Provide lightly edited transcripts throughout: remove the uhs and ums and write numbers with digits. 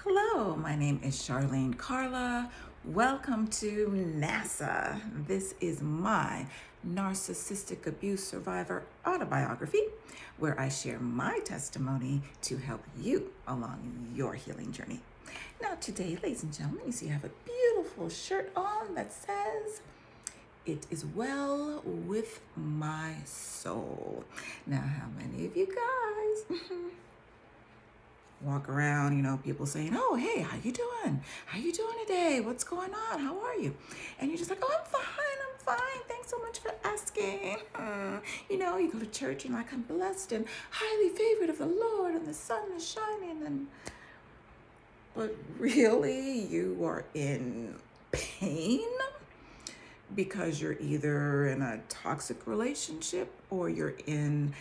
Hello, my name is Charlene Carla. Welcome to NASA. This is my narcissistic abuse survivor autobiography, where I share my testimony to help you along your healing journey. Now, today, ladies and gentlemen, you see I have a beautiful shirt on that says, "It is well with my soul." Now, how many of you guys walk around, people saying, "Oh, hey, how you doing? How you doing today? What's going on? How are you?" And you're just like, "Oh, I'm fine. Thanks so much for asking." You go to church and like, "I'm blessed and highly favored of the Lord and the sun is shining." But really, you are in pain because you're either in a toxic relationship or you're in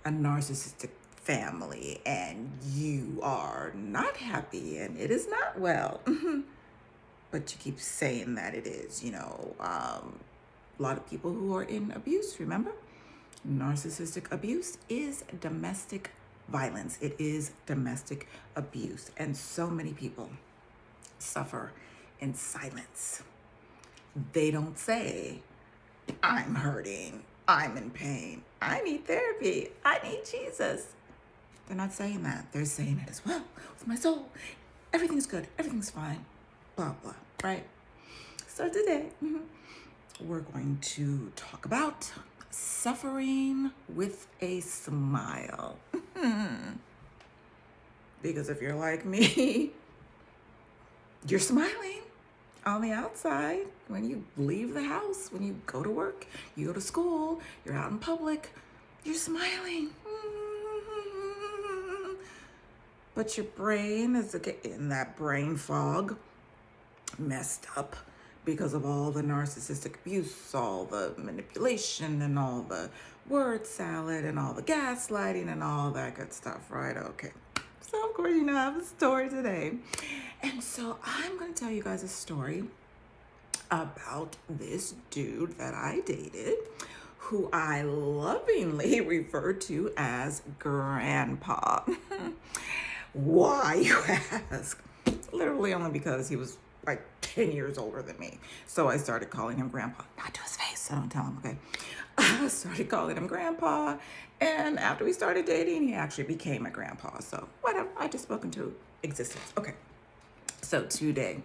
a narcissistic family and you are not happy and it is not well. But you keep saying that it is. A lot of people who are in abuse, remember, narcissistic abuse is domestic violence. It is domestic abuse. And so many people suffer in silence. They don't say, "I'm hurting, I'm in pain, I need therapy, I need Jesus." They're not saying that. They're saying it as well with my soul. Everything's good. Everything's fine. Blah, blah, right? So today, we're going to talk about suffering with a smile. Because if you're like me, you're smiling on the outside when you leave the house, when you go to work, you go to school, you're out in public, you're smiling. But your brain is in that brain fog, messed up because of all the narcissistic abuse, all the manipulation and all the word salad and all the gaslighting and all that good stuff, right? Okay. So of course, I have a story today. And so I'm going to tell you guys a story about this dude that I dated, who I lovingly refer to as Grandpa. Why, you ask? Literally only because he was like 10 years older than me. So I started calling him Grandpa. Not to his face, so don't tell him, okay? I started calling him Grandpa. And after we started dating, he actually became a grandpa. So whatever, I just spoke into existence. Okay, so today,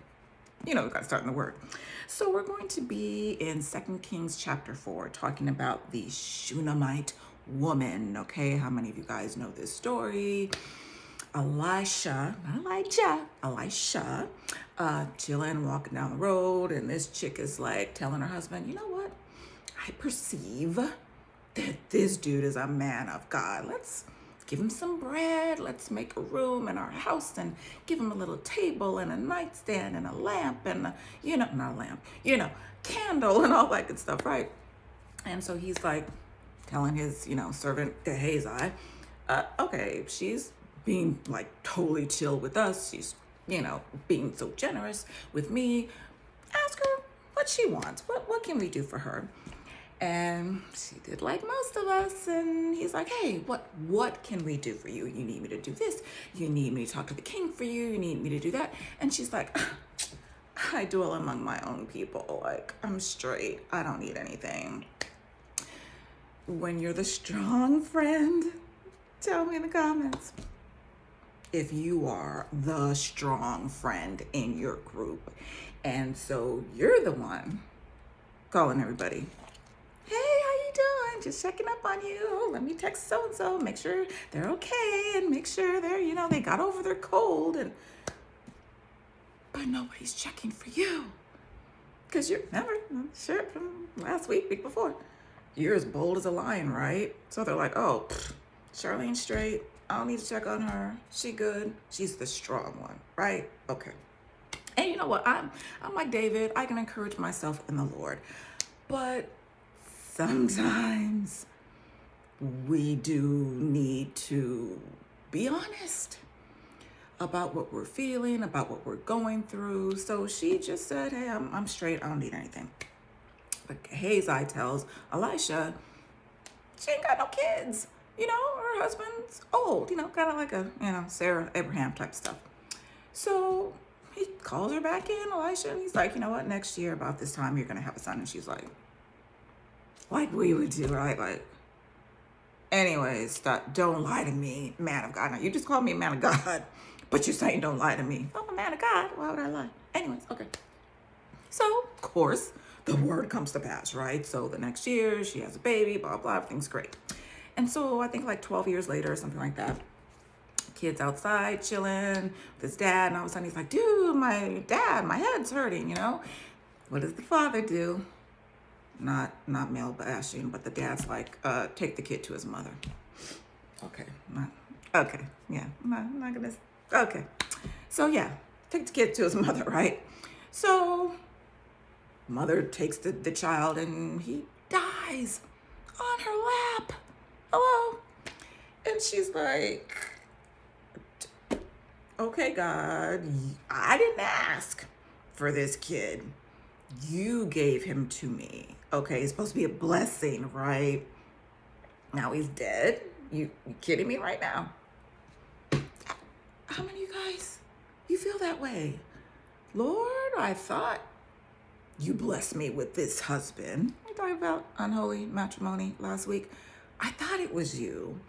we got to start in the word. So we're going to be in 2 Kings chapter 4, talking about the Shunammite woman, okay? How many of you guys know this story? Elisha, chilling, walking down the road, and this chick is like telling her husband, "You know what? I perceive that this dude is a man of God. Let's give him some bread. Let's make a room in our house and give him a little table and a nightstand and a lamp and, not a lamp, candle and all that good stuff, right?" And so he's like telling his, servant Gehazi, okay, she's being like totally chill with us. She's, being so generous with me. Ask her what she wants. What can we do for her? And she did like most of us. And he's like, "Hey, what can we do for you? You need me to do this. You need me to talk to the king for you. You need me to do that." And she's like, "I dwell among my own people. Like, I'm straight. I don't need anything." When you're the strong friend, tell me in the comments if you are the strong friend in your group. And so you're the one calling everybody, "Hey, how you doing? Just checking up on you. Let me text so-and-so, make sure they're okay and make sure they're, they got over their cold." But nobody's checking for you. Because you're never, sure, from last week before, you're as bold as a lion, right? So they're like, "Oh, Charlene's straight. I don't need to check on her. She good. She's the strong one," right? Okay. And you know what? I'm like David. I can encourage myself in the Lord. But sometimes we do need to be honest about what we're feeling, about what we're going through. So she just said, "Hey, I'm straight. I don't need anything." But Gehazi tells Elisha she ain't got no kids. Her husband's old, kind of like a, Sarah Abraham type stuff. So he calls her back in, Elisha, and he's like, you know what, next year about this time you're gonna have a son. And she's like we would do, right? Like, anyways, don't lie to me, man of God. Now you just called me a man of God, but you're saying don't lie to me. If I'm a man of God, why would I lie? Anyways, okay. So of course the word comes to pass, right? So the next year she has a baby, blah blah, everything's great. And so I think like 12 years later or something like that, kid's outside chilling with his dad, and all of a sudden he's like, dude, my head's hurting, you know? What does the father do? Not male bashing, but the dad's like, take the kid to his mother. Okay, yeah, I'm not gonna, okay. So yeah, take the kid to his mother, right? So mother takes the child and he dies on her lap. Hello? And she's like, okay, God, I didn't ask for this kid. You gave him to me. Okay, he's supposed to be a blessing, right? Now he's dead. You kidding me right now? How many of you guys, you feel that way? Lord, I thought you blessed me with this husband. We talked about unholy matrimony last week. I thought it was you.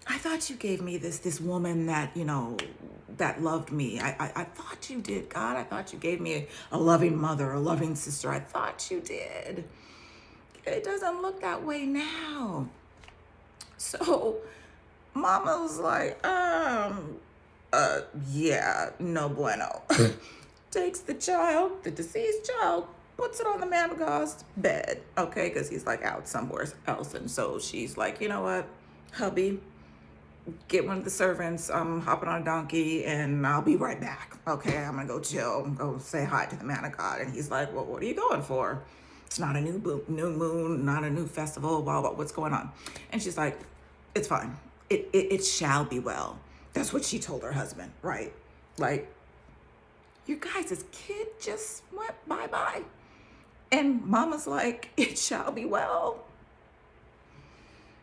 I thought you gave me this woman that, you know, that loved me. I thought you did, God. I thought you gave me a loving mother, a loving sister. I thought you did. It doesn't look that way now. So mama was like, yeah, no bueno. Takes the child, the deceased child, puts it on the man of God's bed, okay, because he's like out somewhere else. And so she's like, you know what, hubby, get one of the servants, I'm hopping on a donkey and I'll be right back. Okay, I'm gonna go chill, go say hi to the man of God. And he's like, well, what are you going for? It's not a new moon, not a new festival, blah, blah, what's going on? And she's like, it's fine. It shall be well. That's what she told her husband, right? Like, you guys, this kid just went bye-bye. And mama's like, it shall be well.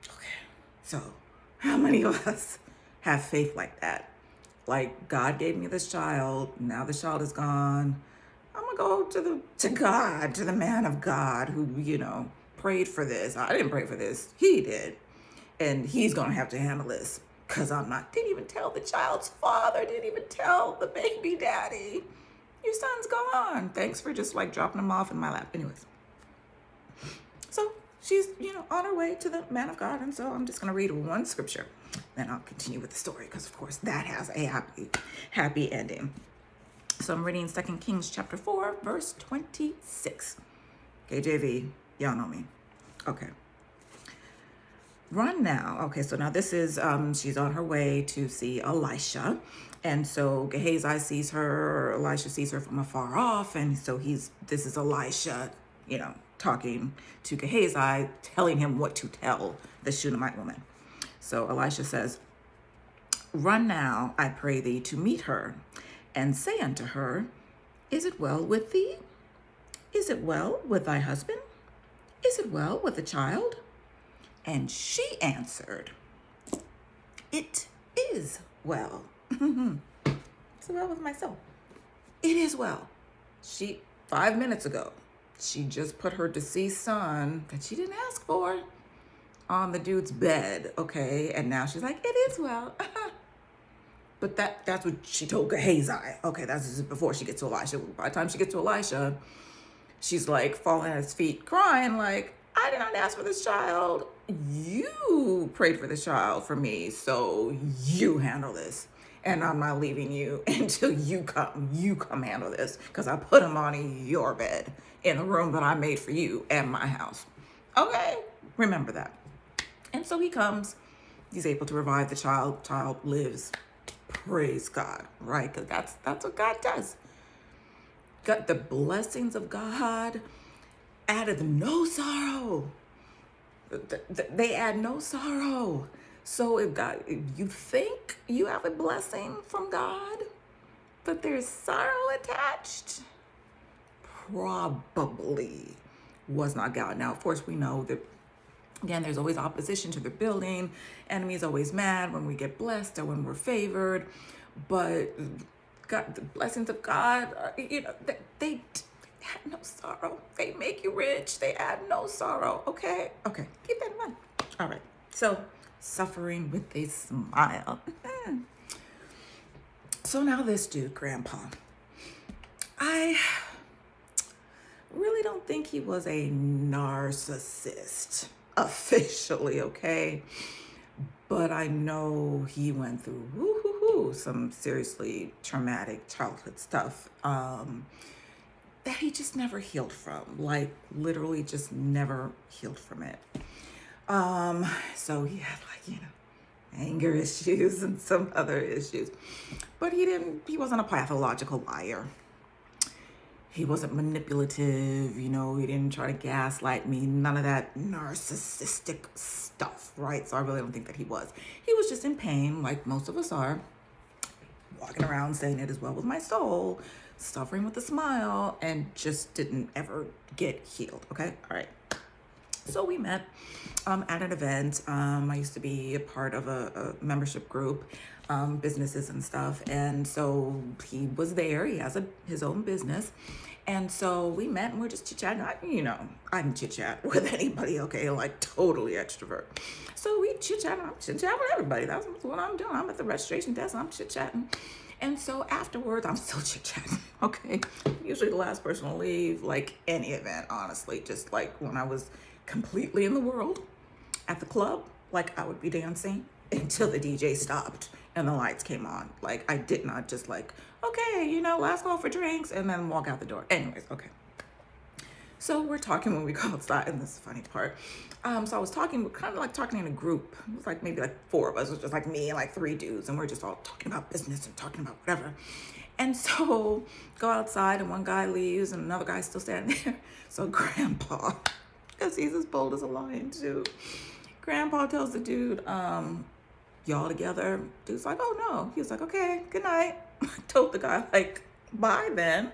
Okay, so how many of us have faith like that? Like, God gave me this child, now the child is gone. I'm gonna go to God, to the man of God who, you know, prayed for this. I didn't pray for this, he did. And he's gonna have to handle this because didn't even tell the child's father, didn't even tell the baby daddy. Your son's gone. Thanks for just like dropping him off in my lap. Anyways. So she's, you know, on her way to the man of God. And so I'm just going to read one scripture. Then I'll continue with the story because, of course, that has a happy ending. So I'm reading 2 Kings chapter 4, verse 26. KJV, y'all know me. Okay. Run now. Okay, so now this is, she's on her way to see Elisha. And so Gehazi sees her, Elisha sees her from afar off. And so this is Elisha, you know, talking to Gehazi, telling him what to tell the Shunammite woman. So Elisha says, run now, I pray thee, to meet her, and say unto her, is it well with thee? Is it well with thy husband? Is it well with the child? And she answered, it is well. It's well with my soul. It is well. 5 minutes ago, she just put her deceased son that she didn't ask for on the dude's bed, okay? And now she's like, it is well. But that's what she told Gehazi. Okay, that's just before she gets to Elisha. By the time she gets to Elisha, she's like falling at his feet, crying like, I did not ask for this child. You prayed for this child for me, so you handle this. And I'm not leaving you until you come handle this, because I put him on your bed in the room that I made for you and my house. Okay, remember that. And so he comes, he's able to revive the child. Child lives. Praise God, right? Because that's what God does. Got the blessings of God added no sorrow. They add no sorrow. So if you think you have a blessing from God, but there's sorrow attached, probably was not God. Now, of course, we know that, again, there's always opposition to the building. Enemy's always mad when we get blessed or when we're favored. But God, the blessings of God, they had no sorrow. They make you rich. They add no sorrow. Okay? Okay. Keep that in mind. All right. So, suffering with a smile. So now this dude, Grandpa, I really don't think he was a narcissist officially, okay? But I know he went through some seriously traumatic childhood stuff that he just never healed from. Like literally just never healed from it. So he had anger issues and some other issues. But he wasn't a pathological liar. He wasn't manipulative, he didn't try to gaslight me, none of that narcissistic stuff, right? So I really don't think that he was. He was just in pain, like most of us are, walking around saying it as well with my soul, suffering with a smile, and just didn't ever get healed, okay? All right. So we met at an event. I used to be a part of a membership group, businesses and stuff. And so he was there. He has his own business. And so we met and we're just chit-chatting. I can chit-chat with anybody, okay? Like totally extrovert. So we chit-chatting. I'm chit-chatting with everybody. That's what I'm doing. I'm at the registration desk. I'm chit-chatting. And so afterwards, I'm still chit-chatting, okay? Usually the last person to leave, like any event, honestly. Just like when I was completely in the world at the club, like I would be dancing until the DJ stopped and the lights came on. Like I did not just okay, last call for drinks and then walk out the door. Anyways, okay. So we're talking when we go outside, and this is the funny part. So I was talking, kind of like talking in a group. It was like maybe like 4 of us. It was just like me and like 3 dudes, and we're just all talking about business and talking about whatever. And so go outside and one guy leaves and another guy's still standing there. So Grandpa, because he's as bold as a lion too, Grandpa tells the dude, y'all together? Dude's like, oh no. He was like, okay, good night. I told the guy, like, bye then.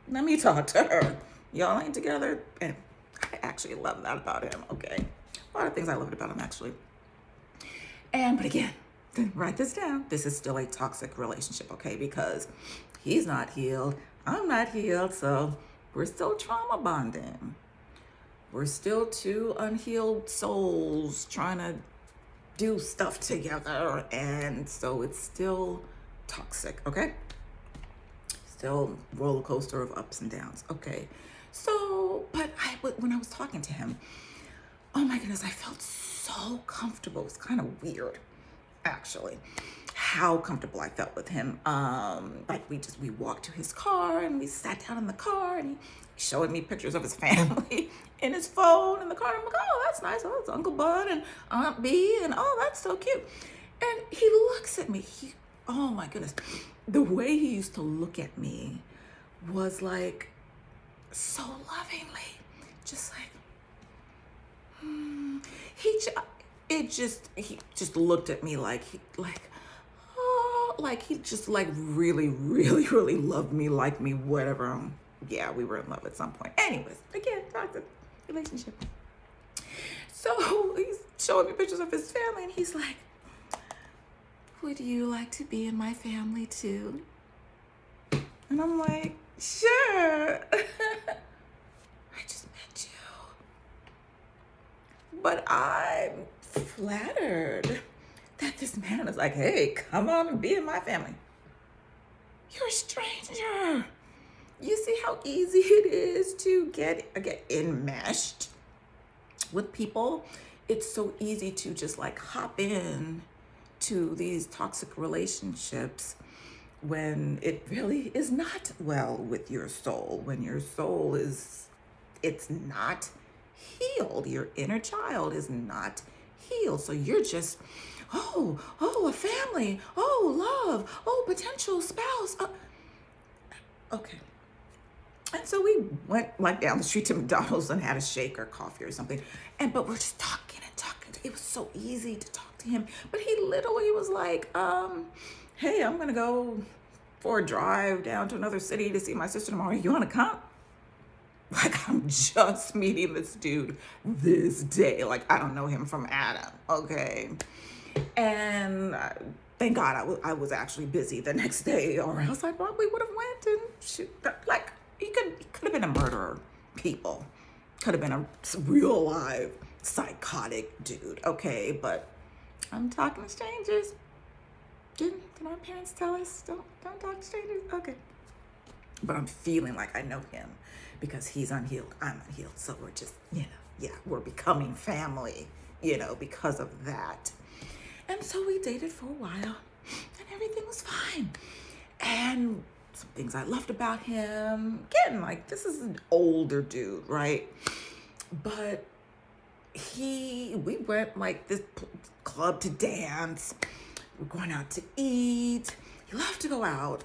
Let me talk to her. Y'all ain't together. And I actually love that about him, okay? A lot of things I loved about him, actually. But again, write this down. This is still a toxic relationship, okay? Because he's not healed. I'm not healed. So we're still trauma bonding. We're still 2 unhealed souls trying to do stuff together. And so it's still toxic, okay? Still roller coaster of ups and downs, okay? So, but when I was talking to him, oh my goodness, I felt so comfortable. It's kind of weird, actually, how comfortable I felt with him. Like we walked to his car and we sat down in the car and he showed me pictures of his family in his phone in the car. I'm like, oh, that's nice. Oh, it's Uncle Bud and Aunt B, and oh, that's so cute. And he looks at me. Oh my goodness, the way he used to look at me was like so lovingly, just like, he just looked at me like he just like really, really, really loved me, liked me, whatever. Yeah, we were in love at some point. Anyways, again, toxic relationship. So he's showing me pictures of his family and he's like, would you like to be in my family too? And I'm like, sure. I just met you. But I'm flattered that this man is like, hey, come on and be in my family. You're a stranger. You see how easy it is to get enmeshed with people? It's so easy to just like hop in to these toxic relationships when it really is not well with your soul, when your soul it's not healed. Your inner child is not healed. So you're just, oh, a family, oh, love, oh, potential spouse. Okay. And so we went like down the street to McDonald's and had a shake or coffee or something. But we're just talking and talking. It was so easy to talk to him. But he literally was like, hey, I'm going to go for a drive down to another city to see my sister tomorrow. You want to come? Like, I'm just meeting this dude this day. Like, I don't know him from Adam, okay? And Thank God I was actually busy the next day, or else I probably would have went and shoot. Like, he could have been a murderer, people. Could have been a real live psychotic dude, okay? But I'm talking to strangers. Didn't our parents tell us don't talk to strangers? Okay. But I'm feeling like I know him because he's unhealed, I'm unhealed. So we're just, yeah, we're becoming family, because of that. And so we dated for a while and everything was fine. And some things I loved about him, again, like, this is an older dude, right? But we went like this club to dance. We're going out to eat. He loved to go out.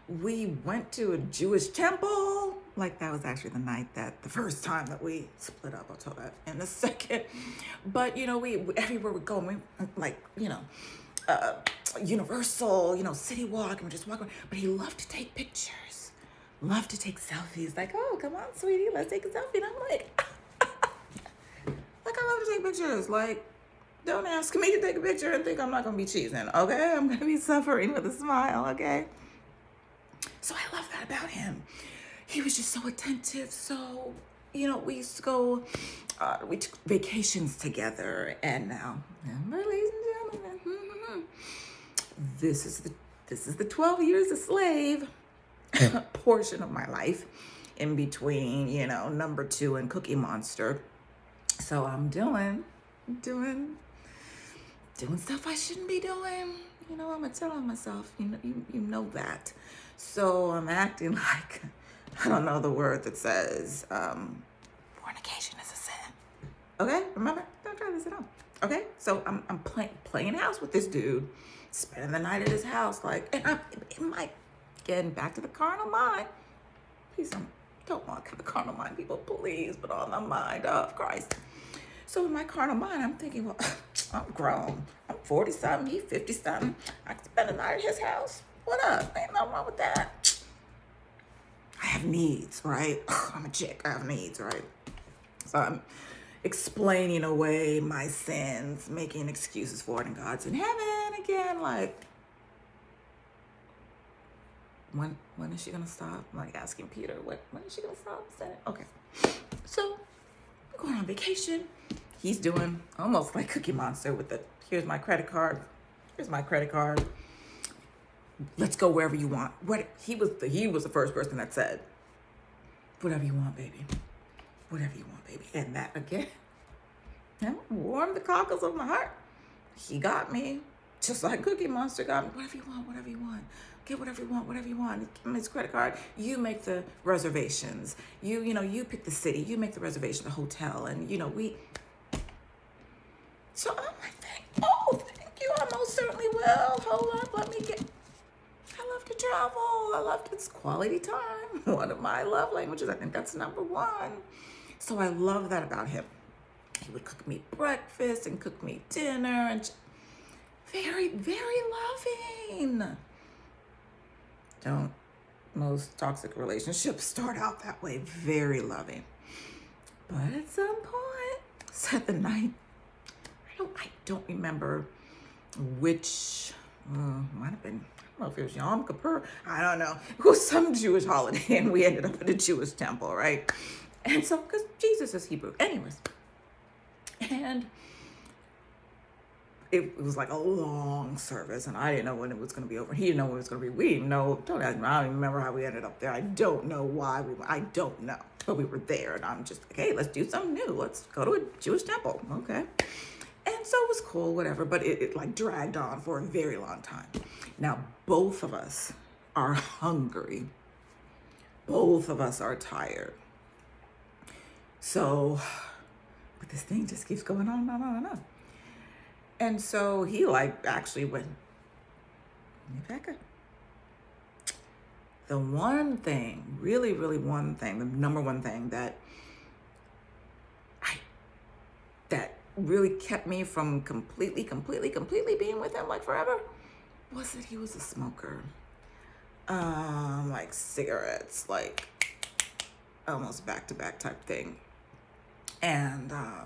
We went to a Jewish temple. Like, that was actually the first time that we split up. I'll tell that in a second. But, we everywhere we go, we, like, Universal, City Walk, and we're just walking. But he loved to take pictures, loved to take selfies. Like, oh, come on, sweetie, let's take a selfie. And I'm like, I love to take pictures. Like, don't ask me to take a picture and think I'm not going to be cheesing, okay? I'm going to be suffering with a smile, okay? So I love that about him. He was just so attentive. So, we used to go, we took vacations together. And now, ladies and gentlemen, this is the 12 years a slave portion of my life in between, number 2 and Cookie Monster. So I'm doing stuff I shouldn't be doing. I'm telling myself, you know that. So I'm acting like, I don't know the word that says, fornication is a sin. Okay, remember? Don't try this at all. Okay, so I'm playing house with this dude, spending the night at his house, like, and I'm in my, getting back to the carnal mind. Please don't walk in the carnal mind, people, please, but on the mind of Christ. So in my carnal mind, I'm thinking, well, I'm grown. I'm 40-something, he's 50-something. I can spend the night at his house. What up? Ain't nothing wrong with that. I have needs, right? I'm a chick. I have needs, right? So I'm explaining away my sins, making excuses for it, and God's in heaven again. Like, when is she gonna stop? I'm like asking Peter, when is she gonna stop saying it? Okay. So we're going on vacation. He's doing almost like Cookie Monster with here's my credit card. Let's go wherever you want. He was the first person that said, whatever you want, baby. Whatever you want, baby. And that, again, warmed the cockles of my heart. He got me, just like Cookie Monster got me. Whatever you want. Get whatever you want. Give him his credit card. You make the reservations. You pick the city. You make the reservation, the hotel. And, we... So I'm like, thank you. I most certainly will. Hold up, let me get... I love to travel. It's quality time. One of my love languages. I think that's number 1. So I love that about him. He would cook me breakfast and cook me dinner, and very, very loving. Don't most toxic relationships start out that way? Very loving. But at some point, said the night, I don't remember which, might have been, I don't know if it was Yom Kippur, I don't know. It was some Jewish holiday, and we ended up at a Jewish temple, right? And so, because Jesus is Hebrew. Anyways. And it was like a long service, and I didn't know when it was going to be over. He didn't know when it was going to be. We didn't know. Don't ask me. I don't even remember how we ended up there. I don't know why we went. I don't know. But we were there, and I'm just like, hey, let's do something new. Let's go to a Jewish temple. Okay. And so it was cool, whatever, but it like dragged on for a very long time. Now, both of us are hungry. Both of us are tired. So, but this thing just keeps going on and on and on. And so he actually went, Rebecca, the one thing, really, really one thing, the number one thing that really kept me from completely being with him like forever was that he was a smoker. Like cigarettes, like almost back-to-back type thing. And I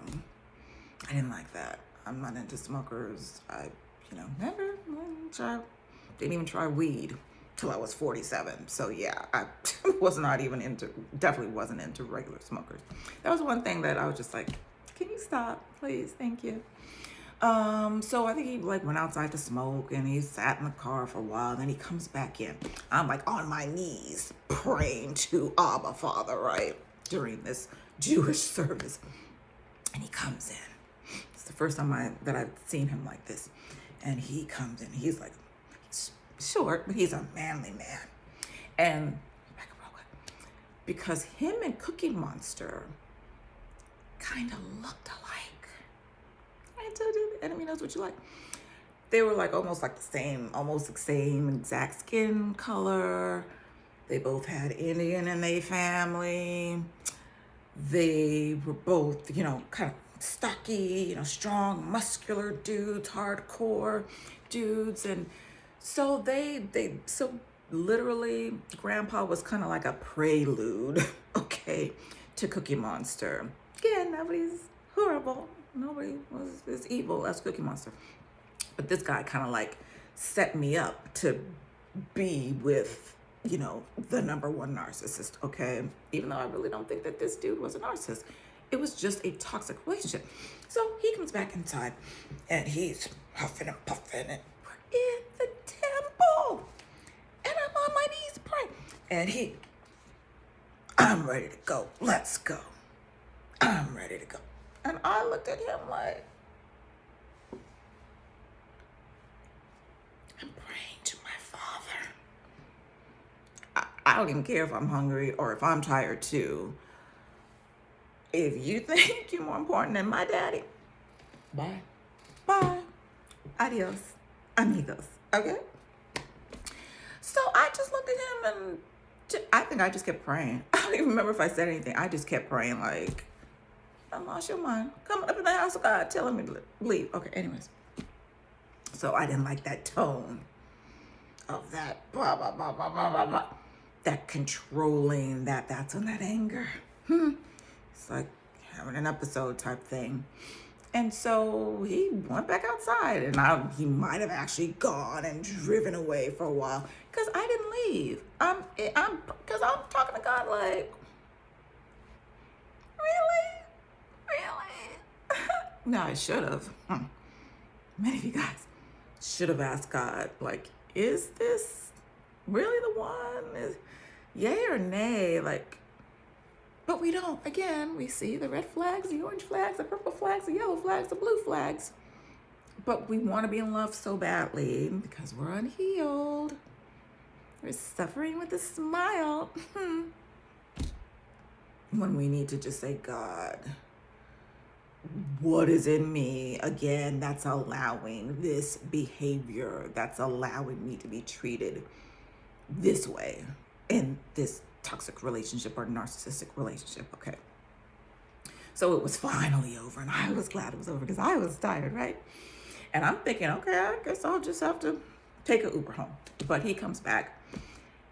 didn't like that. I'm not into smokers. never didn't even try weed till I was 47. So yeah, I was not even definitely wasn't into regular smokers. That was one thing that I was just like, can you stop, please? Thank you. So I think he like went outside to smoke and he sat in the car for a while. Then he comes back in. I'm like on my knees praying to Abba Father, right? During this Jewish service. And he comes in. It's the first time that I've seen him like this. And he comes in. He's like, he's short, but he's a manly man. And back up real quick. Because him and Cookie Monster kind of looked alike. I told you the enemy knows what you like. They were like almost like almost the same exact skin color. They both had Indian in their family. They were both, kind of stocky, strong, muscular dudes, hardcore dudes. And so so literally Grandpa was kind of like a prelude, okay, to Cookie Monster. Again, nobody's horrible. Nobody was as evil as Cookie Monster. But this guy kind of like set me up to be with, the number one narcissist, okay? Even though I really don't think that this dude was a narcissist. It was just a toxic relationship. So he comes back inside and he's huffing and puffing and we're in the temple. And I'm on my knees praying. And I'm ready to go. Let's go. I'm ready to go. And I looked at him like, I'm praying to my Father. I don't even care if I'm hungry or if I'm tired too. If you think you're more important than my daddy, bye. Bye. Adios. Amigos. Okay? So I just looked at him and I think I just kept praying. I don't even remember if I said anything. I just kept praying like, I lost your mind. Coming up in the house of God, telling me to leave. Okay, anyways. So I didn't like that tone of that blah, blah, blah, blah, blah, blah, blah. That controlling, that's on that anger. It's like having an episode type thing. And so he went back outside and he might have actually gone and driven away for a while because I didn't leave. Because I'm talking to God like, really? No, I should have. Many of you guys should have asked God, like, is this really the one? Yay or nay? Like, but we don't. Again, we see the red flags, the orange flags, the purple flags, the yellow flags, the blue flags. But we want to be in love so badly because we're unhealed. We're suffering with a smile. When we need to just say, God, what is in me, again, that's allowing this behavior, that's allowing me to be treated this way in this toxic relationship or narcissistic relationship, okay? So it was finally over, and I was glad it was over because I was tired, right? And I'm thinking, okay, I guess I'll just have to take an Uber home. But he comes back,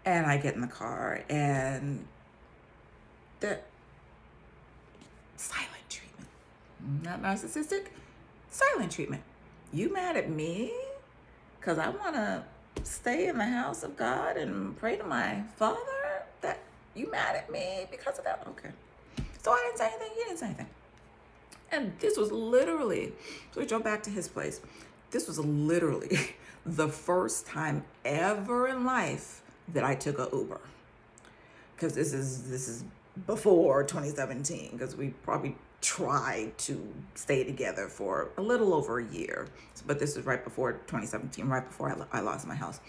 and I get in the car, and the silent treatment. Not narcissistic, silent treatment. You mad at me because I want to stay in the house of God and pray to my Father? That you mad at me because of that? Okay. So I didn't say anything. He didn't say anything. And this was literally, so we drove back to his place. This was literally the first time ever in life that I took a Uber. Because this is before 2017, because we probably tried to stay together for a little over a year. But this is right before 2017, right before I lost my house.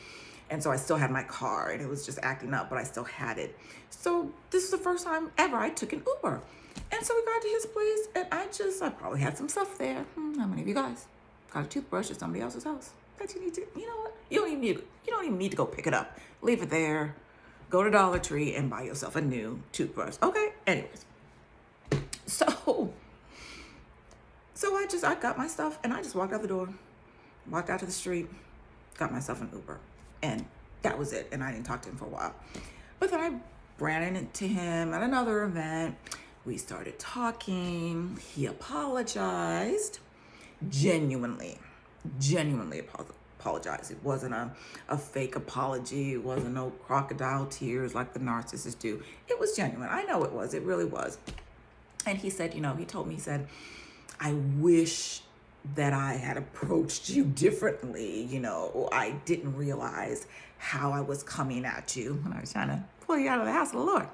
And so I still had my car and it was just acting up, but I still had it. So this is the first time ever I took an Uber. And so we got to his place and I probably had some stuff there. How many of you guys got a toothbrush at somebody else's house that you need to, you know what? You don't even need to go pick it up. Leave it there. Go to Dollar Tree and buy yourself a new toothbrush. Okay? Anyways. So I got my stuff and I just walked out the door, walked out to the street, got myself an Uber. And that was it. And I didn't talk to him for a while. But then I ran into him at another event. We started talking. He apologized genuinely. genuinely apologize. It wasn't a fake apology. It wasn't no crocodile tears like the narcissists do. It was genuine. I know it was. It really was. And he said, he told me, he said, I wish that I had approached you differently. I didn't realize how I was coming at you when I was trying to pull you out of the house of the Lord.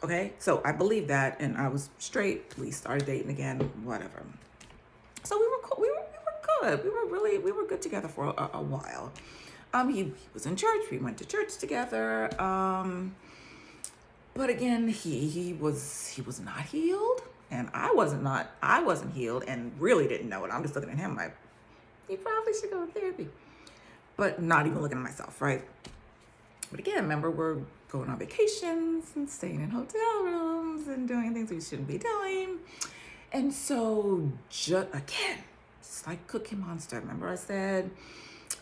Okay, so I believe that, and I was straight. We started dating again, whatever. So we were cool. We were good. We were good together for a while. He was in church. We went to church together. But again, he was not healed, and I wasn't healed, and really didn't know it. I'm just looking at him like, he probably should go to therapy, but not even looking at myself, right? But again, remember, we're going on vacations and staying in hotel rooms and doing things we shouldn't be doing. And so, again, it's like Cookie Monster. Remember I said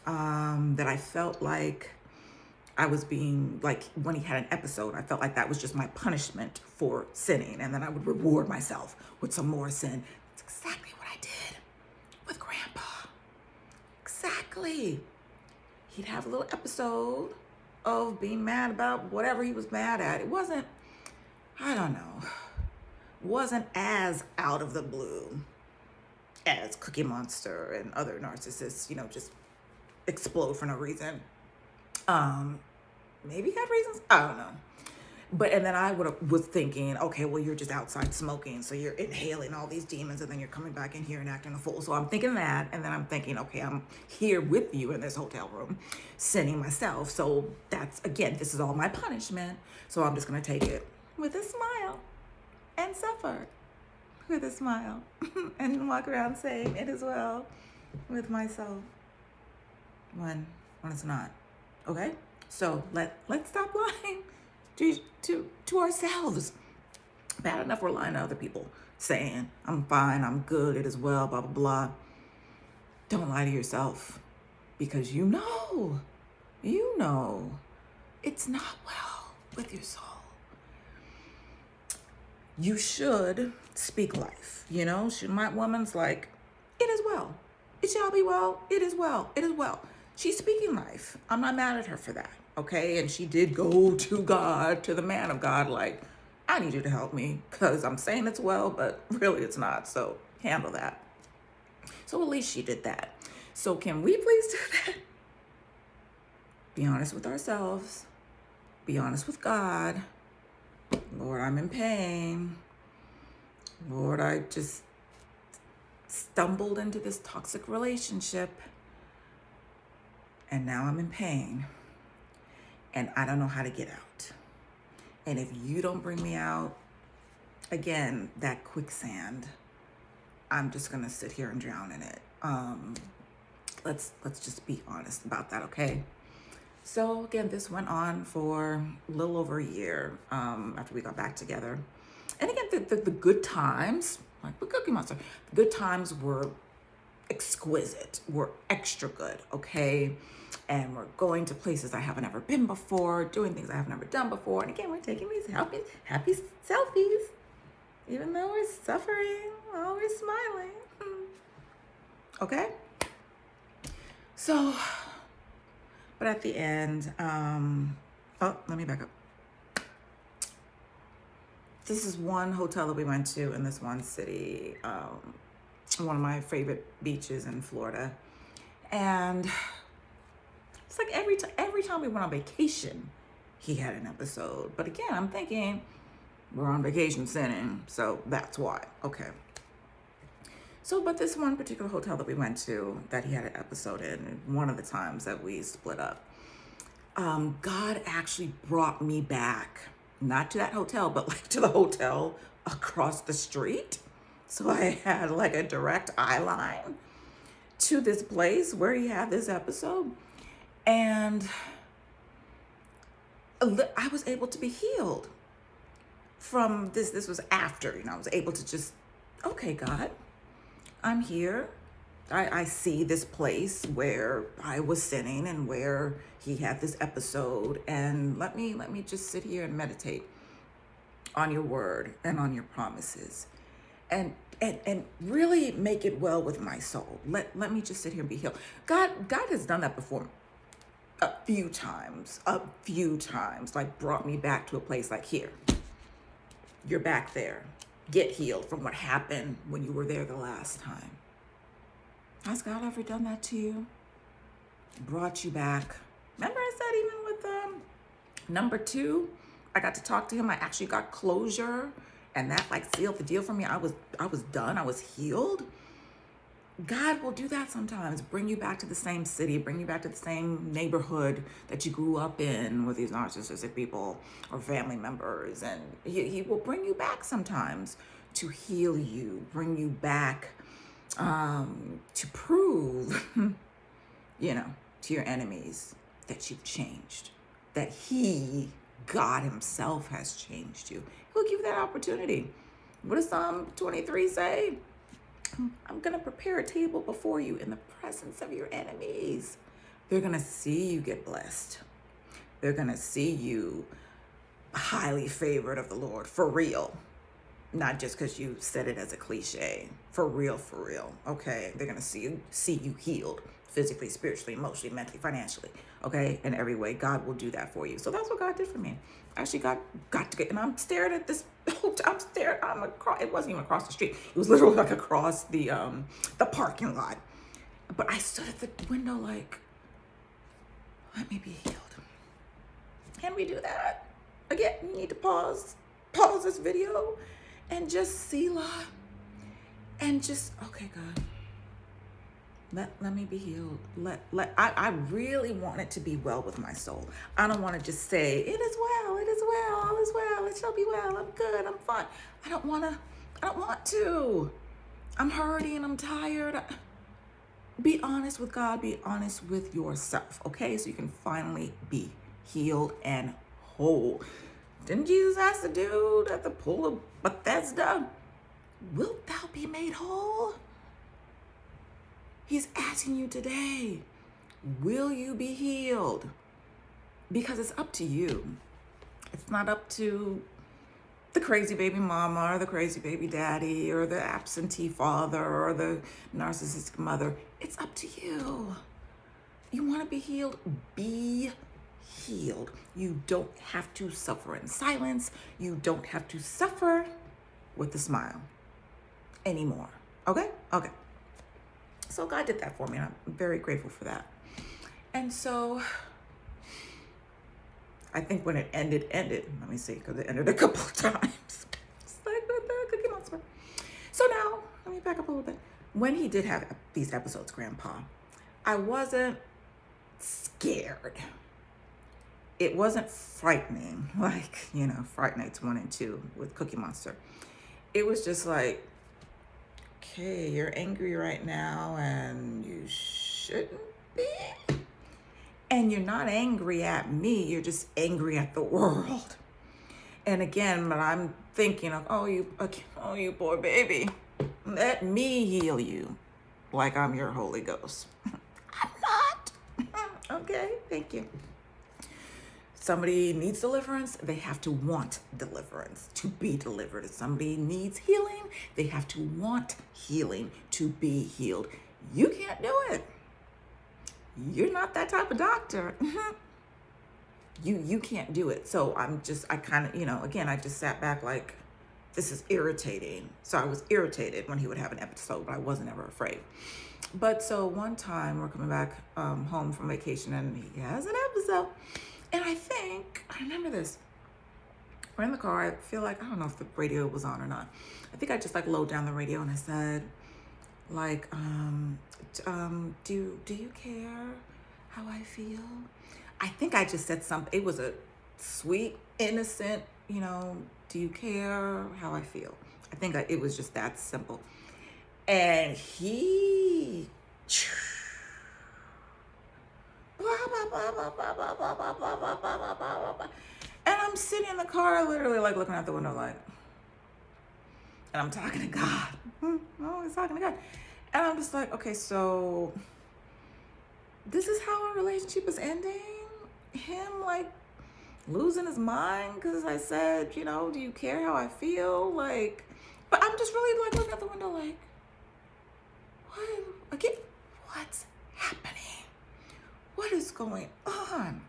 that I felt like I was being, like, when he had an episode, I felt like that was just my punishment for sinning. And then I would reward myself with some more sin. That's exactly what I did with Grandpa. Exactly. He'd have a little episode of being mad about whatever he was mad at. It wasn't, I don't know, wasn't as out of the blue as Cookie Monster and other narcissists, just explode for no reason. Maybe he had reasons, I don't know. But, and then I was thinking, okay, well, you're just outside smoking, so you're inhaling all these demons, and then you're coming back in here and acting a fool. So I'm thinking that, and then I'm thinking, okay, I'm here with you in this hotel room, sinning myself. So that's, again, this is all my punishment. So I'm just going to take it with a smile and suffer with a smile and walk around saying it as well with myself when it's not. Okay? So let's stop lying to ourselves. Bad enough we're lying to other people, saying, I'm fine, I'm good, it is well, blah, blah, blah. Don't lie to yourself, because you know it's not well with your soul. You should speak life, My woman's like, it is well. It shall be well. It is well. It is well. She's speaking life. I'm not mad at her for that. Okay. And she did go to God, to the man of God, like, I need you to help me because I'm saying it's well, but really it's not. So handle that. So at least she did that. So can we please do that? Be honest with ourselves. Be honest with God. Lord, I'm in pain. Lord, I just stumbled into this toxic relationship. And now I'm in pain, and I don't know how to get out. And if you don't bring me out, again, that quicksand, I'm just gonna sit here and drown in it. Let's just be honest about that, okay? So again, this went on for a little over a year after we got back together. And again, the good times, like with Cookie Monster, the good times were exquisite, were extra good, okay? And we're going to places I haven't ever been before, doing things I have never done before. And again, we're taking these happy selfies. Even though we're suffering, while we're smiling. Okay? So, but at the end, let me back up. This is one hotel that we went to in this one city, one of my favorite beaches in Florida. And it's like every time we went on vacation, he had an episode. But again, I'm thinking, we're on vacation sinning, so that's why. Okay. So, but this one particular hotel that we went to that he had an episode in, one of the times that we split up, God actually brought me back, not to that hotel, but like to the hotel across the street. So I had like a direct eye line to this place where he had this episode. And I was able to be healed from this. This was after, I was able to just, okay, God, I'm here. I see this place where I was sinning and where he had this episode. And let me just sit here and meditate on your word and on your promises. and really make it well with my soul. Let me just sit here and be healed. God has done that before a few times, like brought me back to a place like, here, you're back there. Get healed from what happened when you were there the last time. Has God ever done that to you? Brought you back? Remember I said even with number 2, I got to talk to him. I actually got closure, and that like sealed the deal for me. I was done. I was healed. God will do that sometimes. Bring you back to the same city, bring you back to the same neighborhood that you grew up in with these narcissistic people or family members. And he will bring you back sometimes to heal you, bring you back to prove, to your enemies that you've changed, that God himself has changed you. He'll give you that opportunity. What does Psalm 23 say? I'm going to prepare a table before you in the presence of your enemies. They're going to see you get blessed. They're going to see you highly favored of the Lord, for real. Not just because you said it as a cliche. For real, okay? They're going to see you healed physically, spiritually, emotionally, mentally, financially, okay? In every way, God will do that for you. So that's what God did for me. I actually got to get, and I'm staring at this, I'm across, it wasn't even across the street. It was literally like across the parking lot. But I stood at the window like, let me be healed. Can we do that? Again, you need to pause this video and just Selah and just, okay, God, let me be healed. I really want it to be well with my soul. I don't want to just say, it is well, all is well, it shall be well, I'm good, I'm fine. I don't want to. I'm hurting and I'm tired. Be honest with God, be honest with yourself, okay? So you can finally be healed and whole. Didn't Jesus ask the dude at the pool of Bethesda, wilt thou be made whole? He's asking you today, will you be healed? Because it's up to you. It's not up to the crazy baby mama or the crazy baby daddy or the absentee father or the narcissistic mother. It's up to you. You want to be healed? Be healed. You don't have to suffer in silence. You don't have to suffer with a smile anymore. Okay? Okay. So God did that for me, and I'm very grateful for that. And so I think when it ended, let me see, because it ended a couple of times. It's like with the Cookie Monster. So now, let me back up a little bit. When he did have these episodes, Grandpa, I wasn't scared. It wasn't frightening, like, Fright Nights 1 and 2 with Cookie Monster. It was just like, okay, you're angry right now and you shouldn't be. And you're not angry at me, you're just angry at the world. And again, but I'm thinking of, oh, you poor baby. Let me heal you like I'm your Holy Ghost. I'm not. Okay, thank you. Somebody needs deliverance, they have to want deliverance to be delivered. If somebody needs healing, they have to want healing to be healed. You can't do it. You're not that type of doctor. You can't do it. So I kind of, again, I just sat back like, this is irritating. So I was irritated when he would have an episode, but I wasn't ever afraid. But so one time we're coming back home from vacation and he has an episode. And I remember this. We're in the car. I feel like, I don't know if the radio was on or not. I think I just like load down the radio and I said, like, do you care how I feel? I think I just said something. It was a sweet, innocent, do you care how I feel? I think it was just that simple. And he... And I'm sitting in the car, literally like looking out the window, like, and I'm talking to God. I'm always talking to God. And I'm just like, okay, so this is how our relationship is ending? Him like losing his mind because I said, do you care how I feel? Like, But I'm just really like looking out the window like, what? Again, what's happening? What is going on?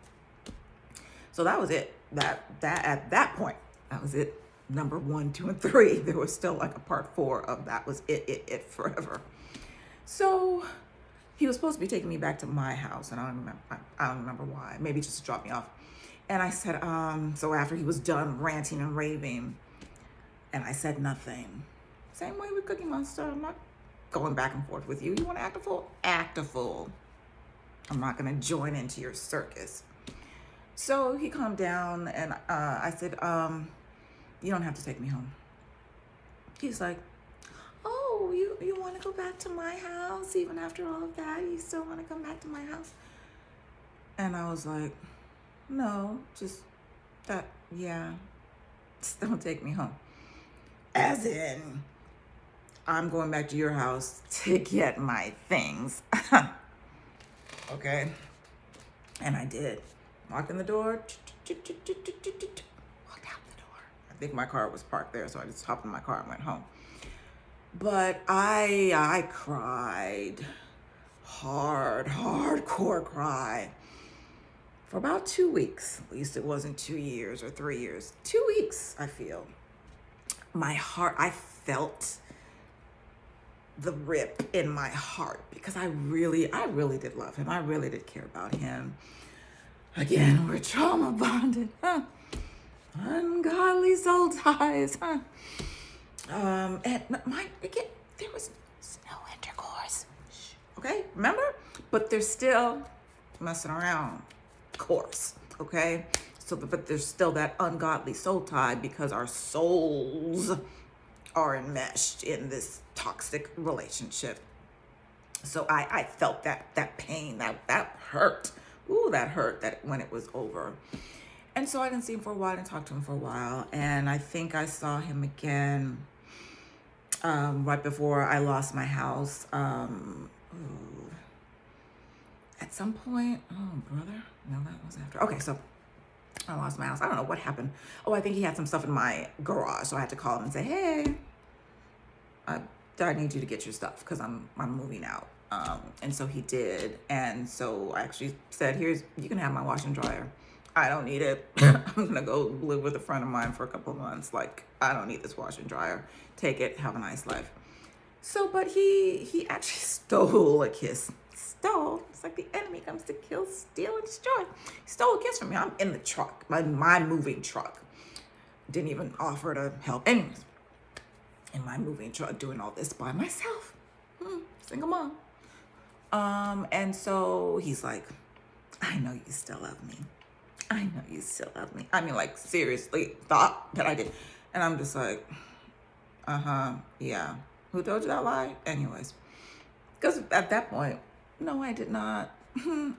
So that was it. That at that point, that was it. Number 1, 2, and 3. There was still like a part 4 of that was it forever. So he was supposed to be taking me back to my house, and I don't remember why. Maybe just to drop me off. And I said, so after he was done ranting and raving, and I said nothing. Same way with Cookie Monster. I'm not going back and forth with you. You want to act a fool? Act a fool. I'm not going to join into your circus. So he calmed down, and I said, you don't have to take me home. He's like, oh, you want to go back to my house? Even after all of that, you still want to come back to my house? And I was like, no, just that, yeah, just don't take me home. As in, I'm going back to your house to get my things. Okay? And I did. Walked in the door, walked out the door. I think my car was parked there, so I just hopped in my car and went home. But I cried. Hardcore cry. For about 2 weeks. At least it wasn't 2 years or 3 years. 2 weeks, I feel. My heart, I felt the rip in my heart because I really did love him. I really did care about him. Again, we're trauma bonded. Huh? Ungodly soul ties. Huh? And again, there was no intercourse. Okay, remember? But there's still messing around, of course. Okay, so but there's still that ungodly soul tie because our souls are enmeshed in this toxic relationship. So I felt that pain, that hurt. Ooh, that hurt that when it was over. And so I didn't see him for a while, I didn't talk to him for a while. And I think I saw him again right before I lost my house. At some point, oh, brother. No, that was after. Okay, so I lost my house. I don't know what happened. Oh, I think he had some stuff in my garage. So I had to call him and say, hey, I need you to get your stuff because I'm moving out. And so he did. And so I actually said, you can have my washer and dryer. I don't need it. I'm going to go live with a friend of mine for a couple of months. Like, I don't need this washer and dryer. Take it. Have a nice life. So, but he actually stole a kiss. Stole. It's like the enemy comes to kill, steal, and destroy. He stole a kiss from me. I'm in the truck, my moving truck. Didn't even offer to help. Anyways, in my moving truck, doing all this by myself. Single mom. And so he's like, I know you still love me. I know you still love me. I mean, like, seriously, thought that I did. And I'm just like, yeah. Who told you that lie? Anyways. Because at that point, no, I did not.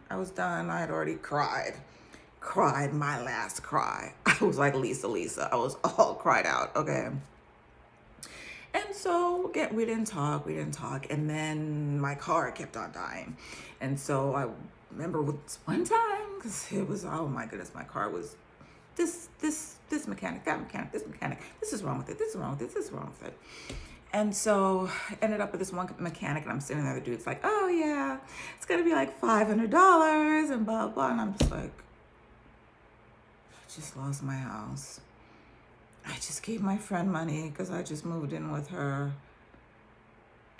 I was done. I had already cried my last cry. I was like Lisa. I was all cried out, okay? And so again, we didn't talk. And then my car kept on dying. And so I remember one time, because it was, oh my goodness, my car was this mechanic, that mechanic, this mechanic. This is wrong with it. This is wrong with it. This is wrong with it. And so I ended up with this one mechanic, and I'm sitting there, the dude's like, oh yeah, it's going to be like $500 and blah, blah. And I'm just like, I just lost my house. I just gave my friend money because I just moved in with her.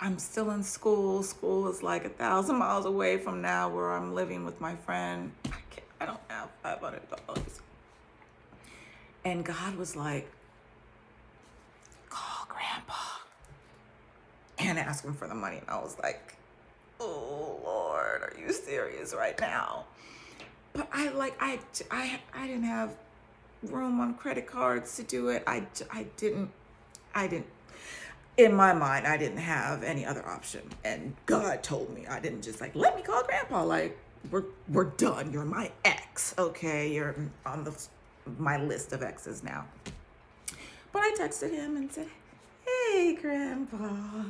I'm still in school. School is like 1,000 miles away from now where I'm living with my friend. I don't have $500. And God was like, call Grandpa and ask him for the money. And I was like, oh Lord, are you serious right now? But I didn't have room on credit cards to do it. I didn't, in my mind, I didn't have any other option. And God told me, I didn't just like, let me call Grandpa. Like, we're done. You're my ex. Okay. You're on my list of exes now. But I texted him and said, hey, Grandpa,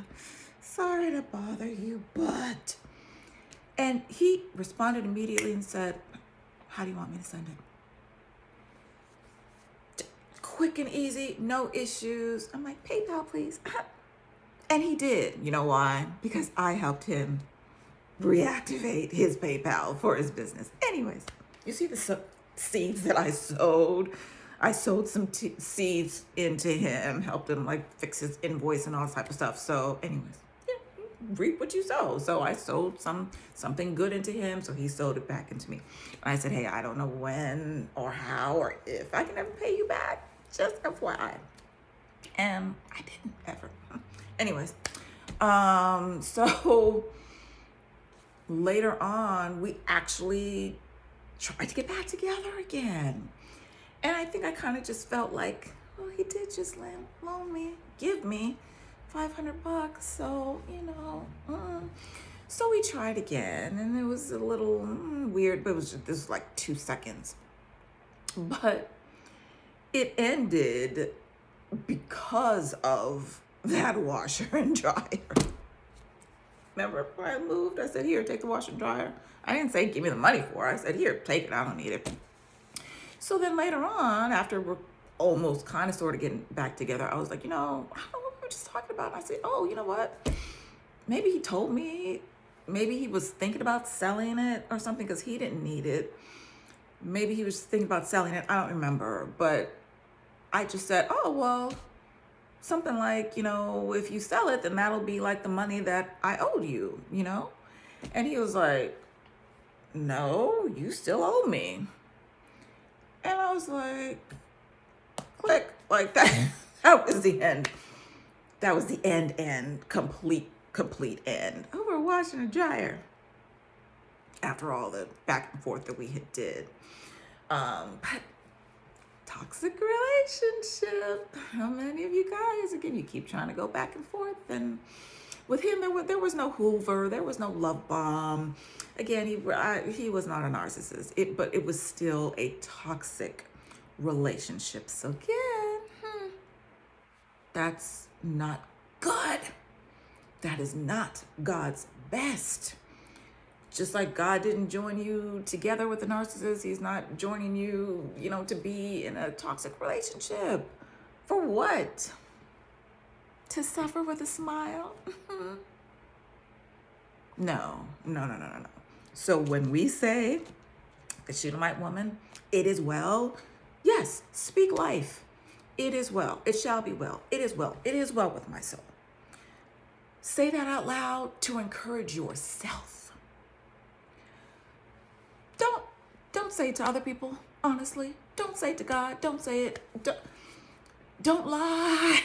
sorry to bother you, but, and he responded immediately and said, how do you want me to send it? quick and easy, no issues. I'm like, PayPal, please. And he did. You know why? Because I helped him reactivate his PayPal for his business. Anyways, you see the seeds that I sowed? I sowed some seeds into him, helped him like fix his invoice and all type of stuff. So anyways, yeah, reap what you sow. So I sowed something good into him, so he sowed it back into me. And I said, hey, I don't know when or how or if I can ever pay you back. Just FYI. And I didn't ever. Anyways, so later on, we actually tried to get back together again. And I think I kind of just felt like, well, he did just give me $500. So, so we tried again, and it was a little weird, but this was like 2 seconds. But it ended because of that washer and dryer. Remember when I moved, I said, here, take the washer and dryer. I didn't say, give me the money for it. I said, here, take it. I don't need it. So then later on, after we're almost kind of sort of getting back together, I was like, I don't know what we were just talking about. And I said, oh, you know what? Maybe he told me, maybe he was thinking about selling it or something because he didn't need it. Maybe he was thinking about selling it. I don't remember. But I just said, oh, well, something like, if you sell it, then that'll be like the money that I owed you, And he was like, no, you still owe me. And I was like, click, like that. That was the end. That was the end, complete end. Over washing a dryer. After all the back and forth that we had did. But toxic relationship. How many of you guys, again, you keep trying to go back and forth, and with him, there was no Hoover, there was no love bomb. Again, he was not a narcissist, but it was still a toxic relationship. So again, that's not good. That is not God's best. Just like God didn't join you together with a narcissist, he's not joining you, to be in a toxic relationship. For what? To suffer with a smile? No. So when we say, the Shunammite woman, it is well, yes, speak life. It is well. It shall be well. It is well. It is well with my soul. Say that out loud to encourage yourself. Don't say it to other people, honestly. Don't say it to God. Don't say it. Don't lie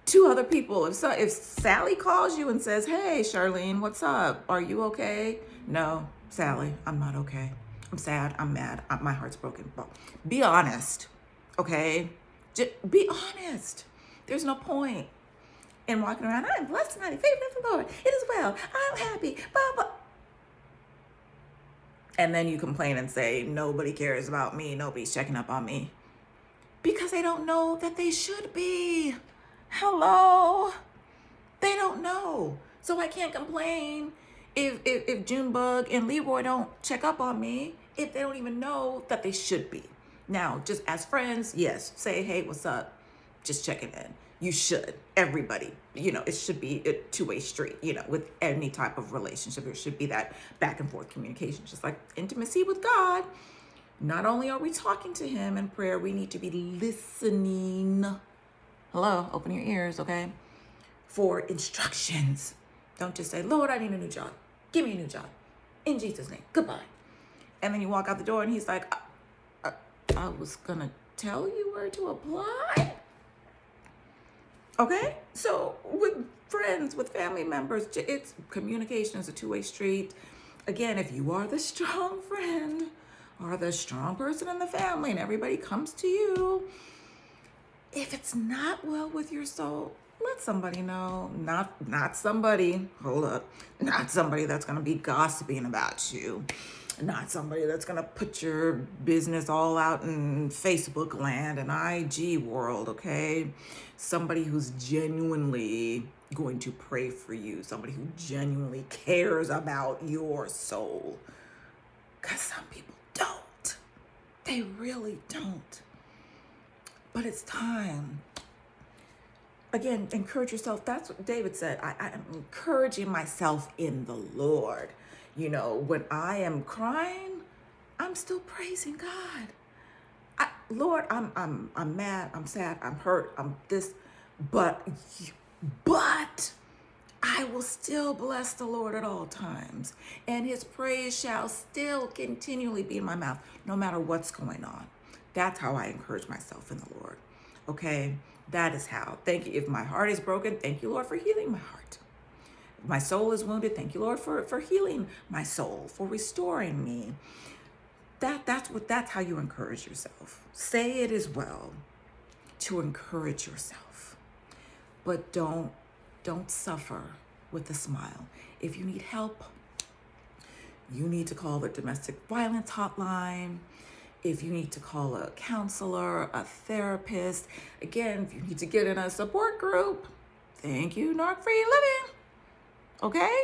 to other people. If Sally calls you and says, hey, Charlene, what's up? Are you okay? No, Sally, I'm not okay. I'm sad. I'm mad. My heart's broken. Well, be honest, okay? Just be honest. There's no point in walking around, I'm blessed tonight, favorite of the Lord. It is well. I'm happy. Blah, blah. And then you complain and say, nobody cares about me. Nobody's checking up on me. Because they don't know that they should be. Hello? They don't know. So I can't complain if Junebug and Leroy don't check up on me, if they don't even know that they should be. Now, just as friends, yes, say, hey, what's up? Just checking in. You should. Everybody. It should be a two-way street, with any type of relationship. There should be that back and forth communication, just like intimacy with God. Not only are we talking to him in prayer, we need to be listening. Hello, open your ears, okay? For instructions. Don't just say, Lord, I need a new job. Give me a new job. In Jesus' name. Goodbye. And then you walk out the door and he's like, I was going to tell you where to apply. Okay? So with friends, with family members, it's communication is a two-way street. Again, if you are the strong friend or the strong person in the family and everybody comes to you, if it's not well with your soul, let somebody know. Not somebody, hold up, not somebody that's going to be gossiping about you. Not somebody that's going to put your business all out in Facebook land and IG world, okay? Somebody who's genuinely going to pray for you. Somebody who genuinely cares about your soul. Because some people don't. They really don't. But it's time. Again, encourage yourself. That's what David said. I'm encouraging myself in the Lord. You know, when I am crying, I'm still praising God. Lord, I'm mad, I'm sad, I'm hurt, I'm this, but I will still bless the Lord at all times, and his praise shall still continually be in my mouth, no matter what's going on. That's how I encourage myself in the Lord. Okay, that is how. Thank you. If my heart is broken, thank you, Lord, for healing my heart. If my soul is wounded, thank you, Lord, for healing my soul, for restoring me. That's how you encourage yourself. Say it as well to encourage yourself. But don't suffer with a smile. If you need help, you need to call the domestic violence hotline. If you need to call a counselor, a therapist, again, if you need to get in a support group, thank you, Narc-Free Living. Okay?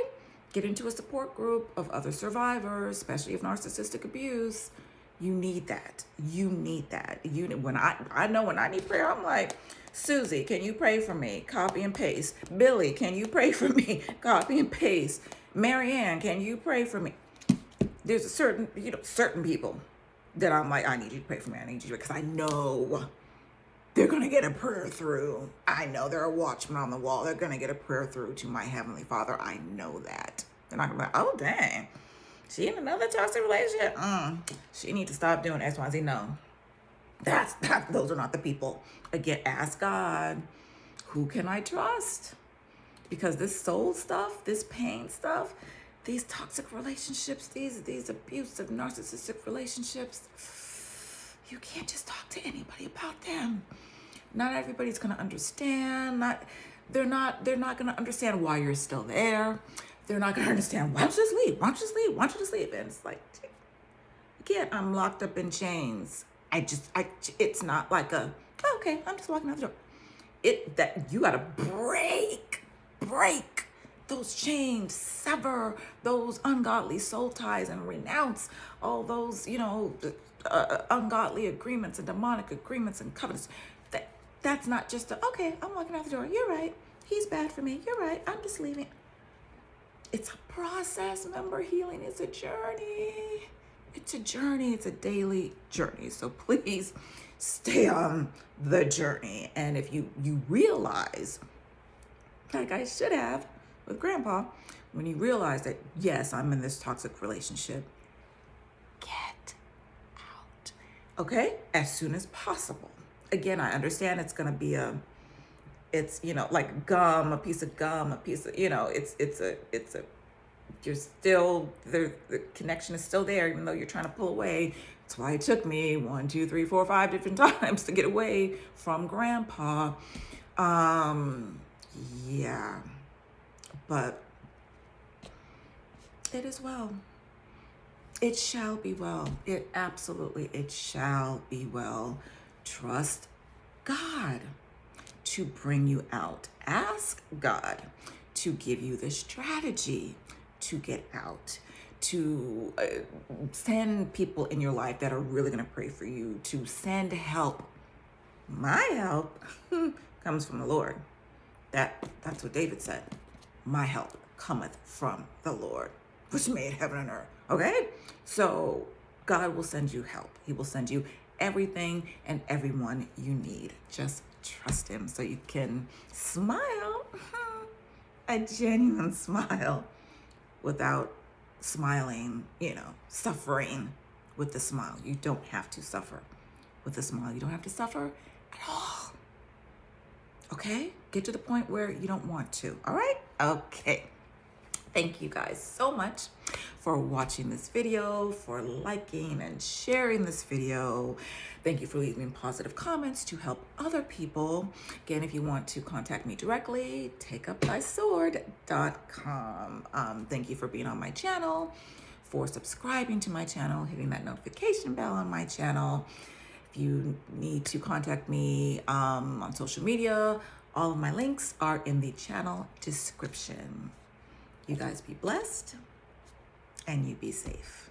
Get into a support group of other survivors, especially of narcissistic abuse. You need that. You need that. When I know when I need prayer, I'm like, Susie, can you pray for me? Copy and paste. Billy, can you pray for me? Copy and paste. Marianne, can you pray for me? There's a certain people that I'm like, I need you to pray for me. I need you to, because I know they're going to get a prayer through. I know they're a watchman on the wall. They're going to get a prayer through to my Heavenly Father. I know that. They're not going to be like, oh, dang. She in another toxic relationship? She need to stop doing X, Y, Z. No. Those are not the people. Again, ask God, who can I trust? Because this soul stuff, this pain stuff, these toxic relationships, these abusive narcissistic relationships, you can't just talk to anybody about them. Not everybody's gonna understand. They're not gonna understand why you're still there. They're not gonna understand, why don't you just leave? Why don't you just leave? Why don't you just leave? And it's like, again, I'm locked up in chains. It's not like okay, I'm just walking out the door. That you gotta break those chains, sever those ungodly soul ties, and renounce all those, ungodly agreements and demonic agreements and covenants. That's not just okay, I'm walking out the door. You're right. He's bad for me. You're right. I'm just leaving. It's a process. Remember, healing is a journey. It's a journey. It's a daily journey. So please stay on the journey. And if you realize, like I should have with Grandpa, when you realize that, yes, I'm in this toxic relationship, get out. Okay? As soon as possible. Again, I understand it's going to be like gum, a piece of gum, a piece of, you're still, the connection is still there, even though you're trying to pull away. That's why it took me 1, 2, 3, 4, 5 different times to get away from Grandpa. Yeah, but it is well. It shall be well. It shall be well. Trust God to bring you out. Ask God to give you the strategy to get out, to send people in your life that are really going to pray for you, to send help. My help comes from the Lord. That's what David said. My help cometh from the Lord, which made heaven and earth. Okay? So God will send you help. He will send you everything and everyone you need. Just trust him so you can smile, a genuine smile, without smiling, suffering with the smile. You don't have to suffer with the smile. You don't have to suffer at all. Okay? Get to the point where you don't want to. All right? Okay. Thank you guys so much for watching this video, for liking and sharing this video. Thank you for leaving positive comments to help other people. Again, if you want to contact me directly, takeupthysword.com. Thank you for being on my channel, for subscribing to my channel, hitting that notification bell on my channel. If you need to contact me on social media, all of my links are in the channel description. You guys be blessed and you be safe.